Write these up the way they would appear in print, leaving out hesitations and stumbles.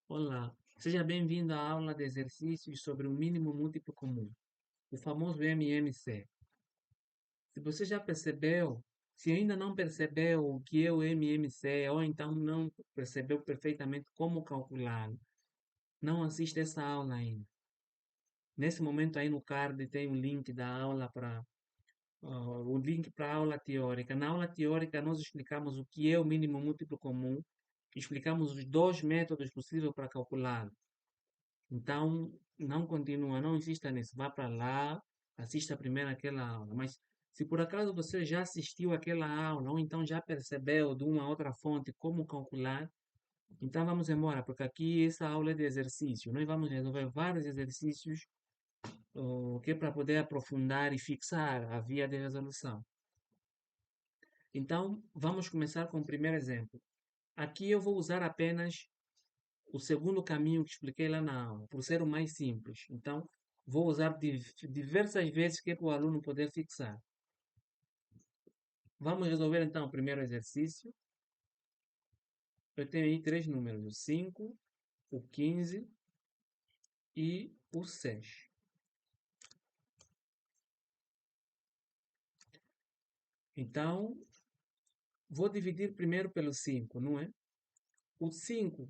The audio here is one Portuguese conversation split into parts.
Olá, seja bem-vindo à aula de exercícios sobre o mínimo múltiplo comum, o famoso MMC. Se você já percebeu, se ainda não percebeu o que é o MMC, ou então não percebeu perfeitamente como calculá-lo, não assista essa aula ainda. Nesse momento aí no card tem um link da aula para o link para a aula teórica. Na aula teórica nós explicamos o que é o mínimo múltiplo comum, explicamos os dois métodos possíveis para calculá-lo. Então, não continua, não insista nisso. Vá para lá, assista primeiro aquela aula. Mas se por acaso você já assistiu aquela aula, ou então já percebeu de uma outra fonte como calcular, então vamos embora, porque aqui essa aula é de exercício. Nós vamos resolver vários exercícios, que é para poder aprofundar e fixar a via de resolução. Então, vamos começar com o primeiro exemplo. Aqui eu vou usar apenas o segundo caminho que expliquei lá na aula, por ser o mais simples. Então, vou usar diversas vezes que é para o aluno poder fixar. Vamos resolver então o primeiro exercício. Eu tenho aí três números, o 5, o 15 e o 6. Então, vou dividir primeiro pelo 5, não é? O 5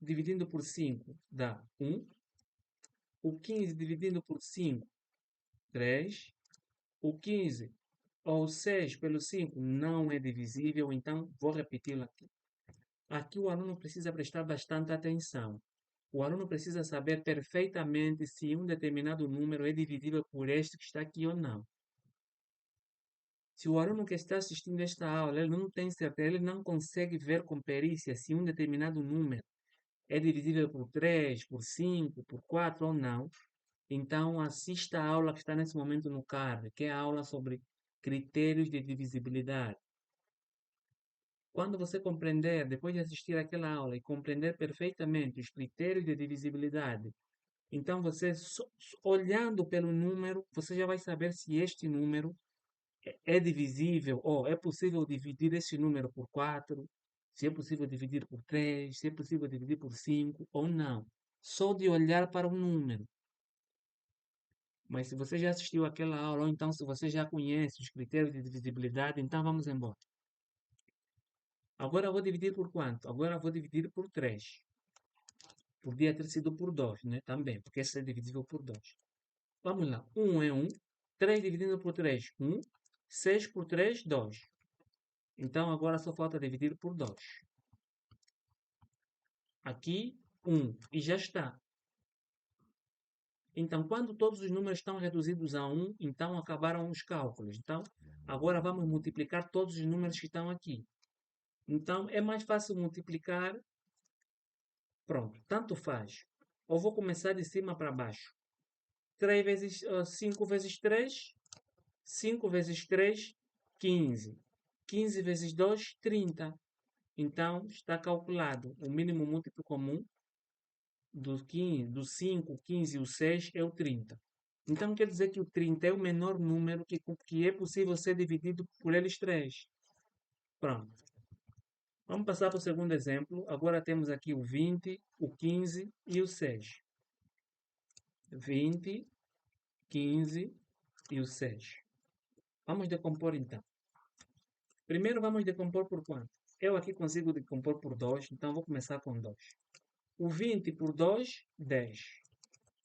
dividindo por 5 dá 1. O 15 dividindo por 5, 3. O 15 ou 6 pelo 5 não é divisível, então vou repeti-lo aqui. Aqui o aluno precisa prestar bastante atenção. O aluno precisa saber perfeitamente se um determinado número é dividível por este que está aqui ou não. Se o aluno que está assistindo esta aula ele não tem certeza, ele não consegue ver com perícia se um determinado número é divisível por 3, por 5, por 4 ou não, então assista a aula que está nesse momento no card, que é a aula sobre critérios de divisibilidade. Quando você compreender, depois de assistir aquela aula e compreender perfeitamente os critérios de divisibilidade, então você, olhando pelo número, você já vai saber se este número é divisível ou é possível dividir esse número por 4, se é possível dividir por 3, se é possível dividir por 5 ou não. Só de olhar para o número. Mas se você já assistiu aquela aula, ou então se você já conhece os critérios de divisibilidade, então vamos embora. Agora eu vou dividir por quanto? Agora eu vou dividir por 3. Podia ter sido por 2, né? Também, porque esse é divisível por 2. Vamos lá. 1 é 1. 3 dividido por 3, 1. 6 por 3, 2. Então agora só falta dividir por 2. Aqui, 1. E já está. Então, quando todos os números estão reduzidos a 1, então acabaram os cálculos. Então, agora vamos multiplicar todos os números que estão aqui. Então, é mais fácil multiplicar. Pronto, tanto faz. Ou vou começar de cima para baixo. 3 vezes, 5 vezes 3, 5 vezes 3, 15. 15 vezes 2, 30. Então, está calculado o mínimo múltiplo comum do 5, 15 e o 6 é o 30. Então, quer dizer que o 30 é o menor número que é possível ser dividido por eles três. Pronto. Vamos passar para o segundo exemplo. Agora temos aqui o 20, o 15 e o 6. 20, 15 e o 6. Vamos decompor então. Primeiro vamos decompor por quanto? Eu aqui consigo decompor por 2, então vou começar com 2. O 20 por 2, 10.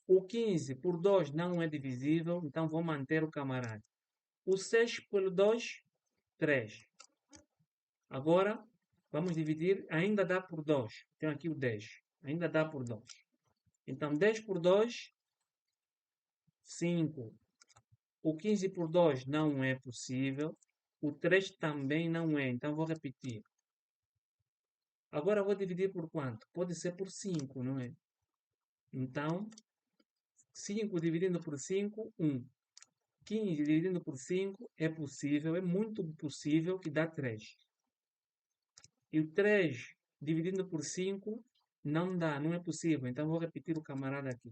O 15 por 2 não é divisível, então vou manter o camarada. O 6 por 2, 3. Agora, vamos dividir, ainda dá por 2. Tenho aqui o 10. Ainda dá por 2. Então, 10 por 2, 5. O 15 por 2 não é possível. O 3 também não é. Então, vou repetir. Agora, vou dividir por quanto? Pode ser por 5, não é? Então, 5 dividindo por 5, 1. 15 dividindo por 5 é possível, é muito possível que dá 3. E o 3 dividindo por 5 não dá, não é possível. Então, vou repetir o camarada aqui.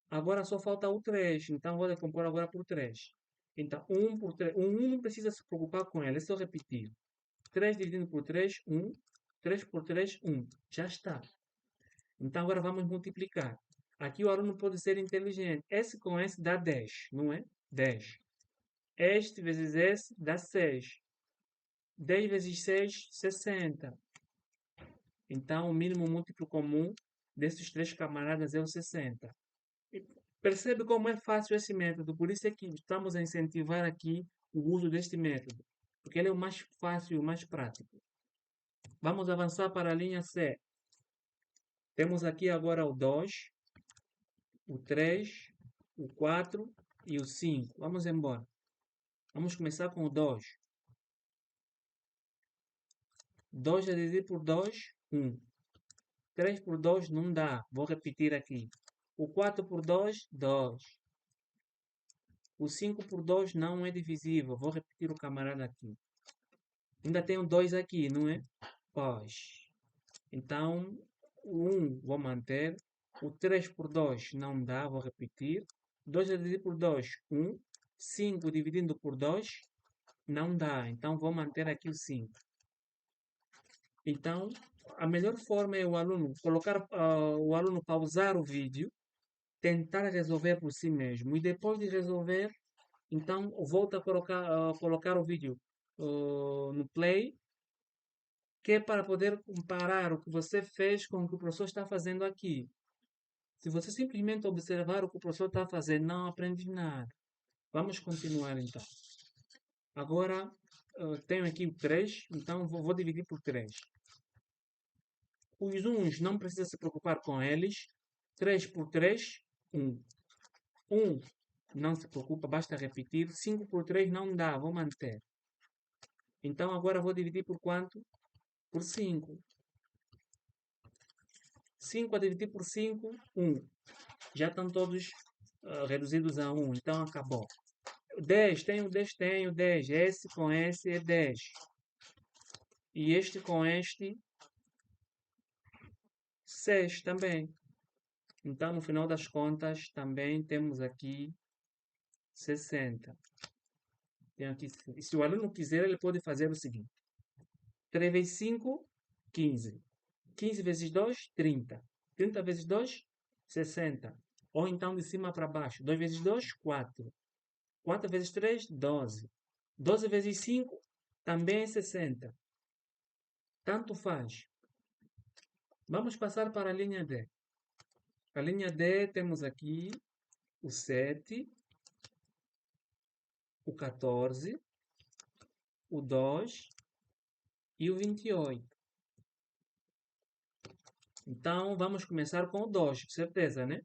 Agora só falta o 3, então vou decompor agora por 3. Então, 1 por 3. O 1 não precisa se preocupar com ele, é só repetir. 3 dividindo por 3, 1. 3 por 3, 1. Já está. Então, agora vamos multiplicar. Aqui o aluno pode ser inteligente. S com S dá 10, não é? 10. Este vezes esse dá 6. 10 vezes 6, 60. Então, o mínimo múltiplo comum desses três camaradas é o 60. E percebe como é fácil esse método? Por isso é que estamos a incentivar aqui o uso deste método. Porque ele é o mais fácil e o mais prático. Vamos avançar para a linha C. Temos aqui agora o 2, o 3, o 4 e o 5. Vamos embora. Vamos começar com o 2. 2 a dividir por 2, 1. 3 por 2 não dá. Vou repetir aqui. O 4 por 2, 2. O 5 por 2 não é divisível. Vou repetir o camarada aqui. Ainda tenho 2 aqui, não é? Pois. Então, o 1 vou manter. O 3 por 2 não dá. Vou repetir. 2 a dividir por 2, 1. 5 dividindo por 2 não dá. Então, vou manter aqui o 5. Então, a melhor forma é o aluno colocar, o aluno pausar o vídeo, tentar resolver por si mesmo e depois de resolver, então volta a colocar o vídeo no play, que é para poder comparar o que você fez com o que o professor está fazendo aqui. Se você simplesmente observar o que o professor está fazendo, não aprende nada. Vamos continuar então. Agora, tenho aqui o 3, então vou dividir por 3. Os uns não precisa se preocupar com eles. 3 por 3, 1. 1 não se preocupa, basta repetir. 5 por 3 não dá, vou manter. Então agora vou dividir por quanto? Por 5. 5 a dividir por 5, 1. Já estão todos reduzidos a 1, então acabou. 10, tenho 10, tenho 10. Esse com esse é 10. E este com este, 6 também. Então, no final das contas, também temos aqui 60. Tem aqui, se o aluno quiser, ele pode fazer o seguinte. 3 vezes 5, 15. 15 vezes 2, 30. 30 vezes 2, 60. Ou então de cima para baixo. 2 vezes 2, 4. 4 vezes 3, 12. 12 vezes 5, também é 60. Tanto faz. Vamos passar para a linha D. A linha D temos aqui o 7, o 14, o 2 e o 28. Então, vamos começar com o 2, certeza, né?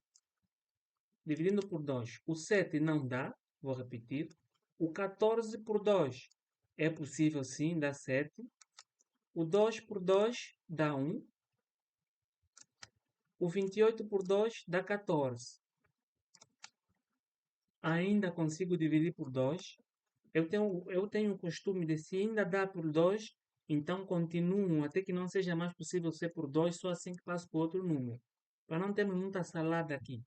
Dividindo por 2. O 7 não dá, vou repetir. O 14 por 2 é possível sim, dá 7. O 2 por 2 dá 1. O 28 por 2 dá 14. Ainda consigo dividir por 2. Eu tenho o costume de, se ainda dá por 2, então continuo até que não seja mais possível ser por 2, só assim que passo para outro número. Para não termos muita salada aqui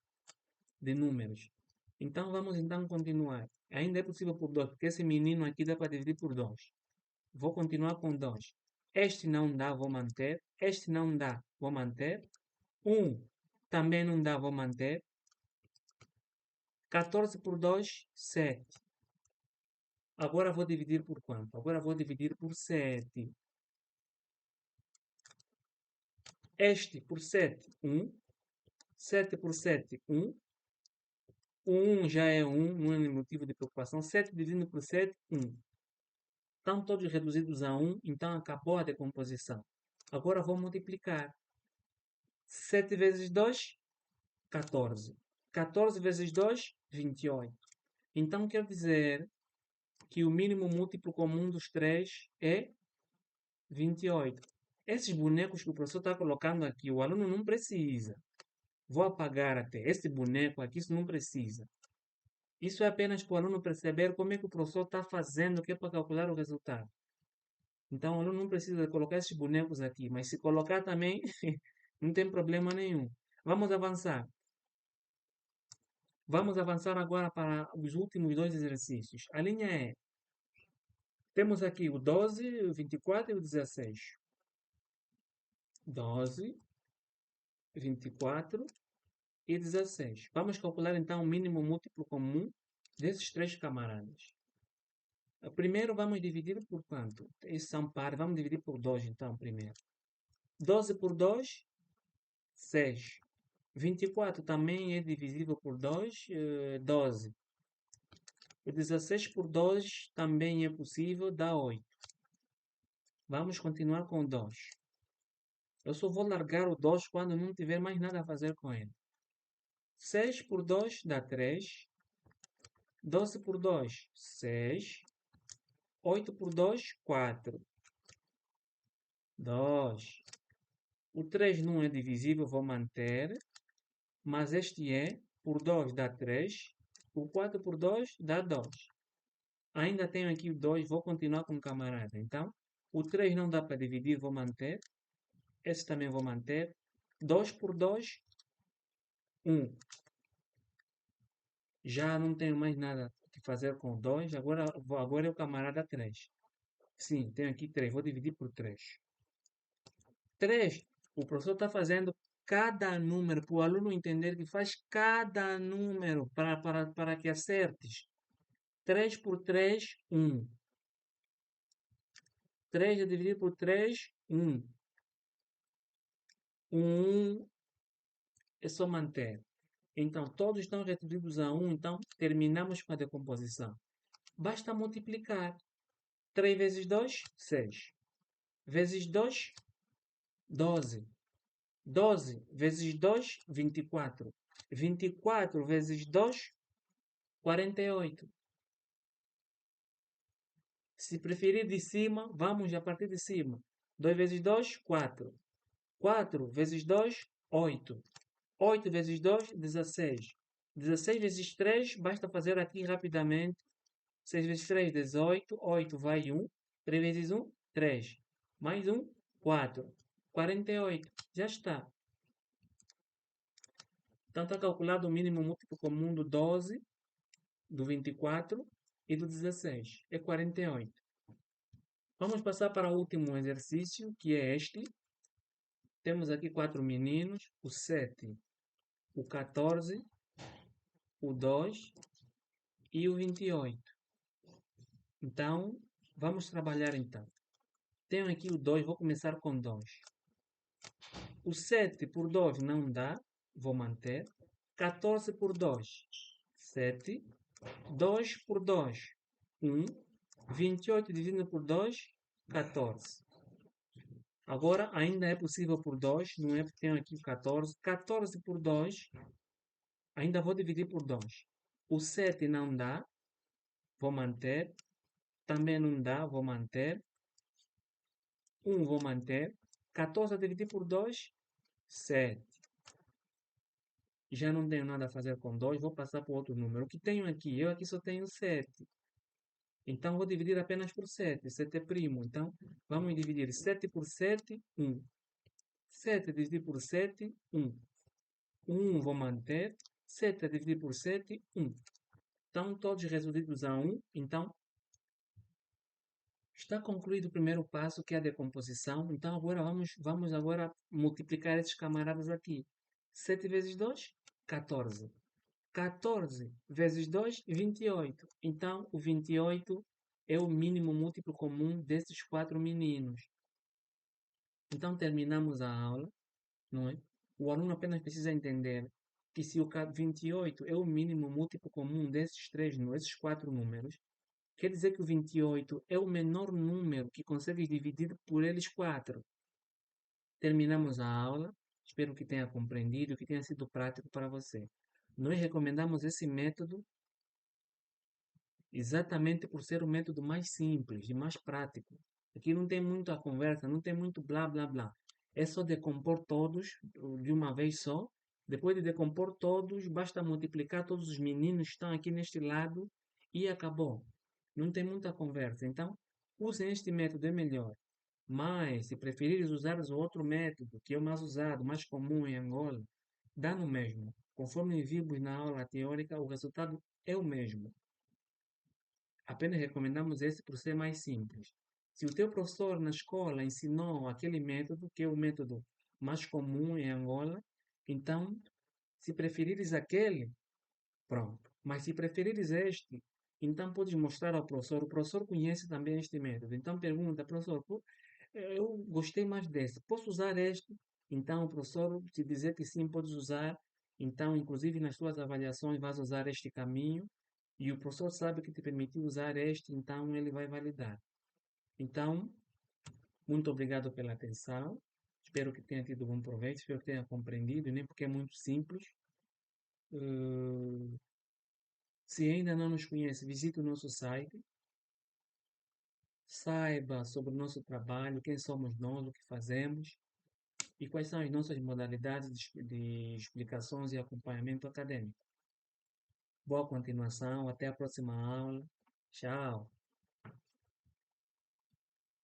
de números. Então vamos então continuar. Ainda é possível por 2, porque esse menino aqui dá para dividir por 2. Vou continuar com 2. Este não dá, vou manter. Este não dá, vou manter. 1 também não dá, vou manter. 14 por 2, 7. Agora vou dividir por quanto? Agora vou dividir por 7. Este por 7, 1. 7 por 7, 1. O 1 já é 1, não é motivo de preocupação. 7 dividindo por 7, 1. Estão todos reduzidos a 1, então acabou a decomposição. Agora vou multiplicar. 7 vezes 2, 14. 14 vezes 2, 28. Então quer dizer que o mínimo múltiplo comum dos 3 é 28. Esses bonecos que o professor está colocando aqui, o aluno não precisa. Vou apagar até. Esse boneco aqui, isso não precisa. Isso é apenas para o aluno perceber como é que o professor está fazendo, que é para calcular o resultado. Então, o aluno não precisa colocar esses bonecos aqui, mas se colocar também, não tem problema nenhum. Vamos avançar. Vamos avançar agora para os últimos dois exercícios. A linha E. Temos aqui o 12, o 24 e o 16. 12, 24 e 16. Vamos calcular então o mínimo múltiplo comum desses três camaradas. Primeiro vamos dividir por quanto? Esses são pares, vamos dividir por 2 então primeiro. 12 por 2, 6. 24 também é divisível por 2, 12. O 16 por 2 também é possível, dá 8. Vamos continuar com o 2. Eu só vou largar o 2 quando não tiver mais nada a fazer com ele. 6 por 2 dá 3. 12 por 2, 6. 8 por 2, 4. 2. O 3 não é divisível, vou manter. Mas este é, por 2 dá 3. O 4 por 2 dá 2. Ainda tenho aqui o 2, vou continuar com o camarada. Então, o 3 não dá para dividir, vou manter. Esse também vou manter. 2 por 2, 1. Já não tenho mais nada que fazer com 2. Agora é o camarada 3. Sim, tenho aqui 3. Vou dividir por 3. 3. O professor está fazendo cada número, para o aluno entender que faz cada número para que acertes. 3 por 3, 1. 3 é dividido por 3, 1. 1 é só manter. Então, todos estão reduzidos a 1. Então, terminamos com a decomposição. Basta multiplicar. 3 vezes 2, 6. Vezes 2, 12. 12 vezes 2, 24. 24 vezes 2, 48. Se preferir de cima, vamos a partir de cima. 2 vezes 2, 4. 4 vezes 2, 8. 8 vezes 2, 16. 16 vezes 3, basta fazer aqui rapidamente. 6 vezes 3, 18. 8 vai 1. 3 vezes 1, 3. Mais 1, 4. 48. Já está. Então está calculado o mínimo múltiplo comum do 12, do 24 e do 16. É 48. Vamos passar para o último exercício, que é este. Temos aqui 4 meninos, o 7, o 14, o 2 e o 28. Então, vamos trabalhar então. Tenho aqui o 2, vou começar com 2. O 7 por 2 não dá, vou manter. 14 por 2, 7. 2 por 2, 1. 28 dividido por 2, 14. Agora, ainda é possível por 2, não é porque tenho aqui 14. 14 por 2, ainda vou dividir por 2. O 7 não dá, vou manter. Também não dá, vou manter. 1 vou manter. 14 a dividir por 2, 7. Já não tenho nada a fazer com 2, vou passar para outro número. O que tenho aqui? Eu aqui só tenho 7. Então, vou dividir apenas por 7. 7 é primo. Então, vamos dividir 7 por 7, 1. 7 dividido por 7, 1. 1 vou manter. 7 a dividir por 7, 1. Então, todos reduzidos a 1. Então, está concluído o primeiro passo, que é a decomposição. Então, agora vamos agora multiplicar esses camaradas aqui. 7 vezes 2, 14. 14 vezes 2, 28. Então, o 28 é o mínimo múltiplo comum desses 4 meninos. Então, terminamos a aula, não é? O aluno apenas precisa entender que se o 28 é o mínimo múltiplo comum desses 4 números, quer dizer que o 28 é o menor número que consegue dividir por eles 4. Terminamos a aula. Espero que tenha compreendido, que tenha sido prático para você. Nós recomendamos esse método exatamente por ser o método mais simples e mais prático. Aqui não tem muita conversa, não tem muito blá blá blá. É só decompor todos de uma vez só. Depois de decompor todos, basta multiplicar todos os meninos que estão aqui neste lado e acabou. Não tem muita conversa. Então, usem este método, é melhor. Mas, se preferires usar o outro método, que é o mais usado, mais comum em Angola, dá no mesmo. Conforme vimos na aula teórica, o resultado é o mesmo. Apenas recomendamos esse por ser mais simples. Se o teu professor na escola ensinou aquele método, que é o método mais comum em Angola, Então, se preferires aquele, pronto. Mas se preferires este, então podes mostrar ao professor. O professor conhece também este método. Então pergunta, professor, eu gostei mais desse. Posso usar este? Então o professor te dizer que sim, podes usar. Então, inclusive nas suas avaliações, vais usar este caminho. E o professor sabe que te permitiu usar este, então ele vai validar. Então, muito obrigado pela atenção. Espero que tenha tido bom proveito, espero que tenha compreendido, nem porque é muito simples. Eh, Se ainda não nos conhece, visite o nosso site, saiba sobre o nosso trabalho, quem somos nós, o que fazemos e quais são as nossas modalidades de explicações e acompanhamento acadêmico. Boa continuação, até a próxima aula. Tchau!